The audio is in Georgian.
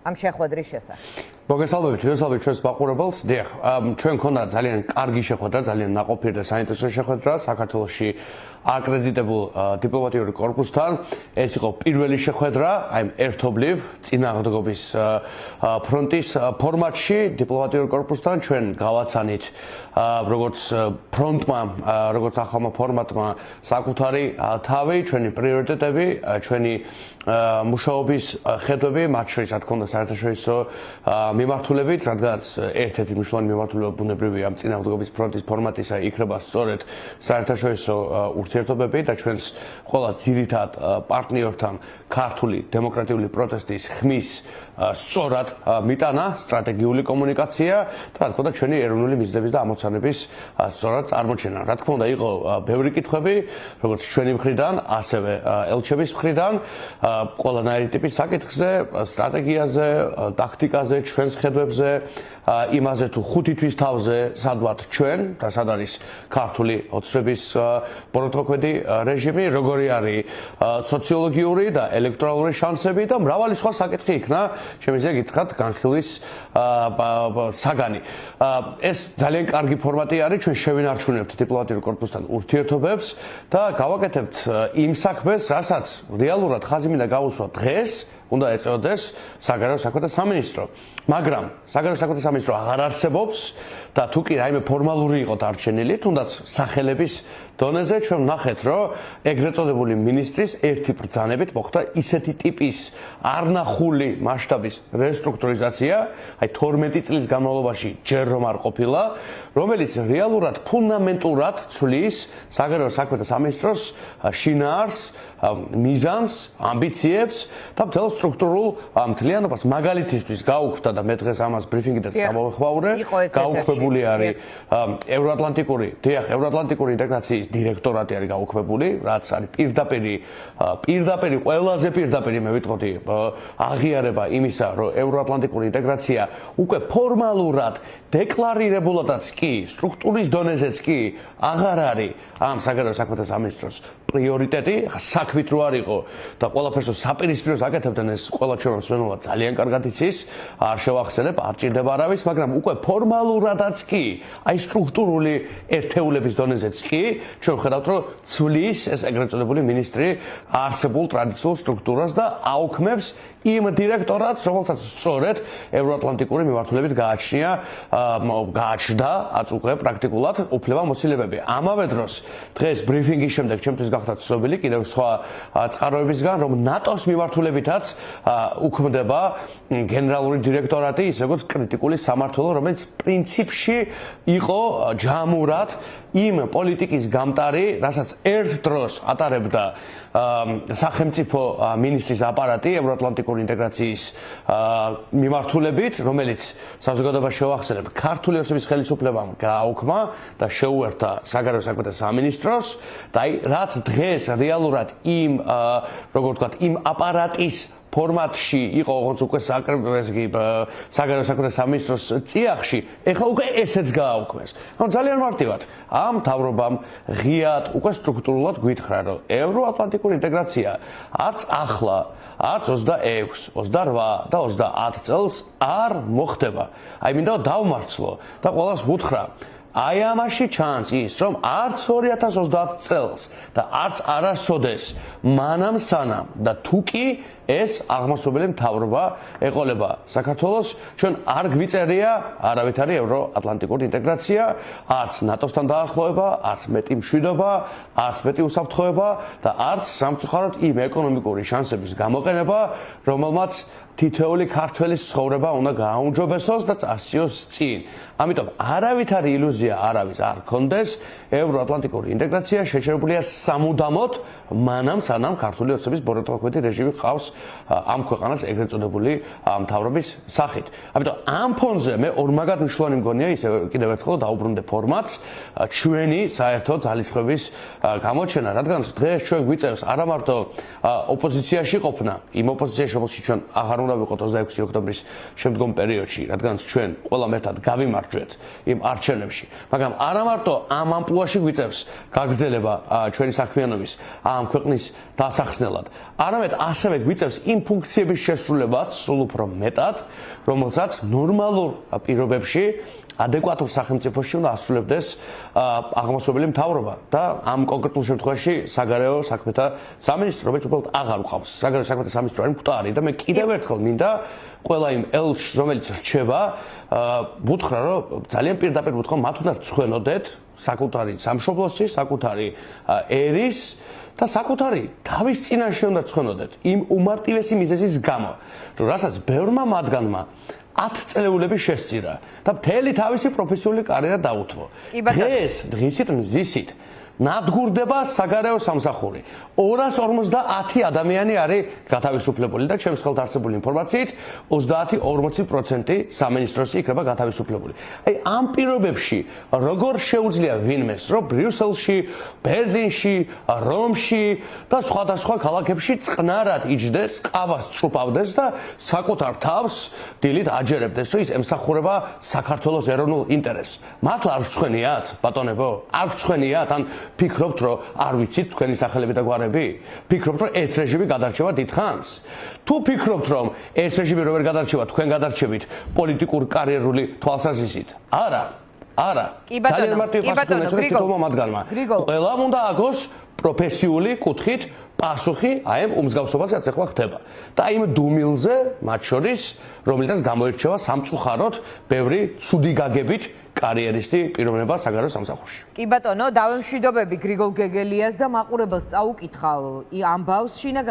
ამ შეხვედრის შესახებ. მოგესალმებით, ვესალმებით ჩვენს მაყურებელს. დიახ, ჩვენ გქონდა ძალიან კარგი შეხვედრა, ძალიან ნაყოფიერი და საინტერესო შეხვედრა საქართველოში აკრედიტებულ დიპლომატიური კორპუსთან. ეს იყო პირველი შეხვედრა, აი ერთობლივ წინააღმდეგობის ფრონტის ფორმატში დიპლომატიური კორპუსთან. ჩვენ გავაცანით როგორც ფრონტმა, როგორც ახალმა ფორმატმა საკუთარი თავი, ჩვენი პრიორიტეტები, ჩვენი მუშაობის ხედვები, მათ შორის რა თქმა უნდა საერთაშორისო მიმართულებით, რადგანაც ერთ-ერთი მნიშვნელოვანი მიმართულება ბუნებრივია ამ წინააღმდეგობის ფრონტის ფორმატისა იქნება სწორედ საერთაშორისო ურთიერთობები და ჩვენს ყველა ძირითად პარტნიორთან ქართული დემოკრატიული პროტესტის ხმის სწორად მიტანა სტრატეგიული კომუნიკაცია და რა თქმა უნდა ჩვენი ეროვნული მიზნების და ამოცანების სწორად წარმოჩენა. რა თქმა უნდა იყო ბევრი კითხვები, როგორც ჩვენი მხრიდან, ასევე ელჩების მხრიდან, ყველანაირი ტიპის საკითხზე, სტრატეგიაზე, ტაქტიკაზე, ჩვენს ხედვებზე, იმაზე თუ 5 თვის თავზე სად ვართ ჩვენ და სად არის ქართული ოცნების ბოროტმოქმედი რეჟიმი, როგორი არის სოციოლოგიური და ელექტორალური შანსები და მრავალი სხვა საკითხი იქნა, შემიძლია გითხრათ, განხილვის საგანი. ეს ძალიან კარგი ფორმატი არის, ჩვენ შევინარჩუნებთ დიპლომატიურ კორპუსთან ურთიერთობებს და გავაკეთებთ იმ საქმეს, რასაც რეალურად ხაზი მინდა გაუსვა დღეს, უნდა ეწოდეს საგარეო საქმეთა სამინისტრო. მაგრამ საგარეო საქმეთა სამინისტრო აღარ არსებობს და თუ კი რაიმე ფორმალური იყო დარჩენილი, თუნდაც სახელების დონეზე ჩვენ ვნახეთ, რომ ეგრეთ წოდებული მინისტრის ერთი ბრძანებით მოხდა ისეთი ტიპის არნახული მასშტაბის რესტრუქტურიზაცია, აი 12 წლის განმავლობაში ჯერ რომ არ ყოფილა, რომელიც რეალურად ფუნდამენტურად ცვლის საგარეო საქმეთა სამინისტროს შინაარს, მიზანს, ამბიციებს და მთელ სტრუქტურულ მთლიანობას. მაგალითისთვის გაუქმდა და მე დღეს ამას ბრიფინგიდანაც გამოვხმაურე, გაუქმებული არის ევროატლანტიკური ინტეგრაციის დირექტორატი არის გაუქმებული, რაც არის პირდაპირი ყველაზე პირდაპირი მე ვიტყოდი აღიარება იმისა, რომ ევროატლანტიკური ინტეგრაცია უკვე ფორმალურად დეკლარირებულადაც კი, სტრუქტურის დონეზეც კი აღარ არის ამ საგარეო საქმეთა სამინისტროს პრიორიტეტი, საქმით რო არ იყო და ყველაფერს საპირისპიროს აკეთებდნენ, ეს ყველა ჩვენ მსმენელმა ძალიან კარგად იცის, არ შევახსენებ, არ ჭირდება არავის, მაგრამ უკვე ფორმალურადაც კი, აი სტრუქტურული ერთეულების დონეზეც კი, ჩვენ ვხედავთ, რომ ცვლის ეს ეგრეთ წოდებული მინისტრი არსებულ ტრადიციულ სტრუქტურას და აუქმებს იმ დირექტორატს, რომელსაც სწორედ ევროატლანტიკური მიმართულებით გააჩნდა უკვე პრაქტიკულად უფლებამოსილებები. ამავე დროს დღეს ბრიფინგის შემდეგ ჩემთვის გახდა ცნობილი კიდევ სხვა წყაროებისგან, რომ ნატოს მიმართულებითაც უქმდება გენერალური დირექტორატი, ის როგორც კრიტიკული სამმართველო, რომელიც პრინციპში იყო ჯამურად იმ პოლიტიკის გამტარი, რასაც ერთ დროს ატარებდა სახელმწიფო მინისტრის აპარატი ევროატლანტიკური ინტეგრაციის მიმართულებით, რომელიც საზოგადოებას შევახსენებ, ქართული ოცნების ხელისუფლებამ გააუქმა და შეუერთდა საგარეო საქმეთა სამინისტროს და აი რაც დღეს რეალურად იმ როგორ ვთქვათ, იმ აპარატის ფორმატში იყო როგორც უკვე საგარეო საქმეთა სამინისტროს წიაღში, ეხლა უკვე ესეც გააუქმეს. ანუ ძალიან მარტივად ამ მთავრობამ ღიად უკვე სტრუქტურულად გვითხრა, რომ ევროატლანტიკური ინტეგრაცია არც ახლა, არც 26, 28 და 30 წელს არ მოხდება. აი მინდა დავმარცლო და ყველას ვუთხრა, აი ამაში ჩანს ის, რომ არც 2030 წელს და არც არასოდეს მანამ სანამ და თუ კი ეს აღმასრულებელი მთავრობა ეყოლება საქართველოს, ჩვენ არ გვიწერია არავითარი ევროატლანტიკური ინტეგრაცია, არც ნატოსთან დაახლოება, არც მეტი მშვიდობა, არც მეტი უსაფრთხოება და არც სამწუხაროდ იმ ეკონომიკური შანსების გამოყენება, რომელმაც თითოეული ქართველის ცხოვრება უნდა გააუმჯობესოს და წასწიოს წინ. ამიტომ არავითარი ილუზია არავის არ ქონდეს, ევროატლანტიკური ინტეგრაცია შეჩერებულია სამუდამოდ, მანამ სანამ ქართული ოცნების ბოროტმოქმედი რეჟიმი ყავს ამ ქვეყანას ეგრეთ წოდებული მთავრობის სახით. ამიტომ ამ ფონზე მე ორმაგად მნიშვნელოვანი მგონია ისე კიდევ ერთხელ დაუბრუნდე ფორმატს, ჩვენი საერთო ძალისხმების გამოჩენა, რადგან დღეს ჩვენ გვიწევს არა მარტო ოპოზიციაში ყოფნა, იმ ოპოზიციაში, რომელშიც ჩვენ აღარ უნდა ვიყოთ 26 ოქტომბრის შემდგომ პერიოდში, რადგან ჩვენ ყველამ ერთად გავიმარჯვეთ იმ არჩევნებში, მაგრამ არა მარტო ამ ამპლუაში გვიწევს გაგრძელება ჩვენი საქმიანობის ამ ქვეყნის დასახსნელად, არამედ ასევე გვიწევს მისდევს იმ ფუნქციების შესრულებაც სულ უფრო მეტად, რომელსაც ნორმალურ პირობებში ადეკვატურ სახელმწიფოში უნდა ასრულებდეს აღმასრულებელი მთავრობა და ამ კონკრეტულ შემთხვევაში საგარეო საქმეთა სამინისტრო, რომელიც უბრალოდ აღარ გვყავს. საგარეო საქმეთა სამინისტრო არის მკვდარი და მე კიდევ ერთხელ მინდა ყველა იმ ელჩს, რომელიც რჩება, ვუთხრა, რომ ძალიან პირდაპირ ვუთხრა, მათ უნდა რცხვენოდეთ საკუთარი სამშობლოსი, საკუთარი ერის და საკუთარი თავის წინაშე უნდა რცხვენოდეთ იმ უმარტივესი მიზეზის გამო, რომ რასაც ბევრმა მათგანმა 10 წელეულები შესწირა და მთელი თავისი პროფესიული კარიერა დაუთმო. დღისით მზისით ნადგურდება საგარეო სამსახური. 250 ადამიანი არის გათავისუფლებული და ჩემს ხელთ არსებული ინფორმაციით 30-40% სამინისტროსი იქნება გათავისუფლებული. აი ამ პირობებში როგორ შეუძლია ვინმეს, რომ ბრიუსელში, ბერლინში, რომში და სხვადასხვა ქალაქებში წყნარად იჯდეს, ყავას წუპავდეს და საკუთარ თავს დილით აჯერებდეს, რომ ის ემსახურება საქართველოს ეროვნულ ინტერესს. მართლა არ გწვენიათ, ბატონებო? არ გწვენიათ? ან ფიქრობთ, რომ არ ვიცით თქვენი სახელები და გვარები? ფიქრობთ, რომ ეს რეჟიმი გადარჩება დიდხანს? თუ ფიქრობთ, რომ ეს რეჟიმი რომ ვერ გადარჩება, თქვენ გადარჩებით პოლიტიკურ კარიერული თვალსაზრისით? არა. ძალიან მარტივი პასუხი მეცნიერებს თითოეულმა მათგანმა. ყველამ უნდა აგოს პროფესიული კუთხით პასუხი აი ამ უმსგავსობაზე, რაც ახლა ხდება. და აი იმ დუმილზე, მათ შორის, რომელთაც გამოირჩევა სამწუხაროდ ბევრი ცუდი გაგებით კარიერისტი პიროვნება საგარეო სამსახურში. კი ბატონო, დავემშვიდობები გრიგოლ გეგელიას და მაყურებელს წაუკითხავ ამბავს შინაგან